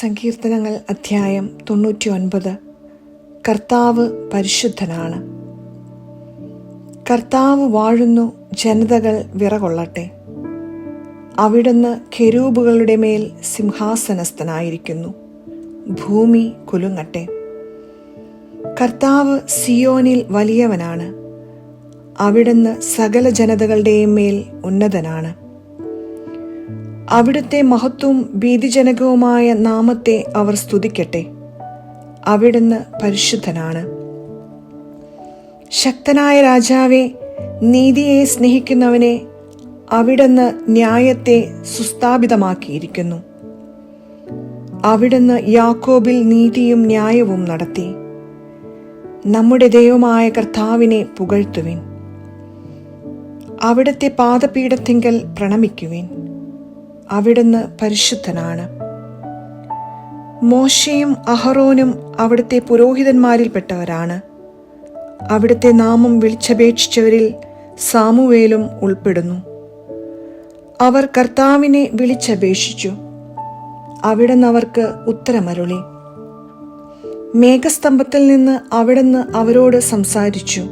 സങ്കീർത്തനങ്ങൾ അധ്യായം 99. കർത്താവ് പരിശുദ്ധനാണ്. കർത്താവ് വാഴുന്നു, ജനതകൾ വിറകൊള്ളട്ടെ. അവിടുന്ന് കെരൂബുകളുടെ മേൽ സിംഹാസനസ്ഥനായിരിക്കുന്നു, ഭൂമി കുലുങ്ങട്ടെ. കർത്താവ് സിയോനിൽ വലിയവനാണ്, അവിടുന്ന് സകല ജനതകളുടെയും മേൽ ഉന്നതനാണ്. അവിടുത്തെ മഹത്വവും ഭീതിജനകവുമായ നാമത്തെ അവർ സ്തുതിക്കട്ടെ. അവിടുന്ന് പരിശുദ്ധനാണ്. ശക്തനായ രാജാവേ, നീതിയെ സ്നേഹിക്കുന്നവനെ, അവിടുന്ന് ന്യായത്തെ സുസ്ഥാപിതമാക്കിയിരിക്കുന്നു. അവിടുന്ന് യാക്കോബിൽ നീതിയും ന്യായവും നടത്തി. നമ്മുടെ ദൈവമായ കർത്താവിനെ പുകഴ്ത്തുവിൻ. അവിടുത്തെ പാദപീഠത്തിങ്കൽ പ്രണമിക്കുവിൻ. അവിടുന്ന് പരിശുദ്ധനാണ്. മോശയും അഹറോനും അവിടുത്തെ പുരോഹിതന്മാരിൽപ്പെട്ടവരാണ്. അവിടുത്തെ നാമം വിളിച്ചപേക്ഷിച്ചവരിൽ സാമുവേലും ഉൾപ്പെടുന്നു. അവർ കർത്താവിനെ വിളിച്ചപേക്ഷിച്ചു, അവിടുന്ന് അവർക്ക് ഉത്തരമരുളി. മേഘസ്തംഭത്തിൽ നിന്ന് അവിടുന്ന് അവരോട് സംസാരിച്ചു.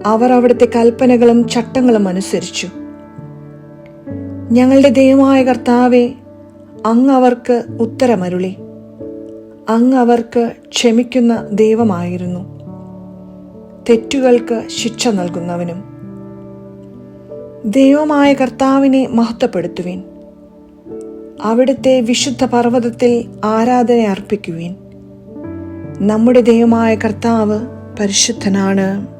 അവർ അവിടുത്തെ കൽപ്പനകളും ചട്ടങ്ങളും അനുസരിച്ചു. ഞങ്ങളുടെ ദൈവമായ കർത്താവേ, അങ്ങ് അവർക്ക് ഉത്തരമരുളി. അങ്ങ് അവർക്ക് ക്ഷമിക്കുന്ന ദൈവമായിരുന്നു, തെറ്റുകൾക്ക് ശിക്ഷ നൽകുന്നവനും. ദൈവമായ കർത്താവിനെ മഹത്വപ്പെടുത്തുവിൻ. അവിടുത്തെ വിശുദ്ധ പർവ്വതത്തിൽ ആരാധന അർപ്പിക്കുവിൻ. നമ്മുടെ ദൈവമായ കർത്താവ് പരിശുദ്ധനാണ്.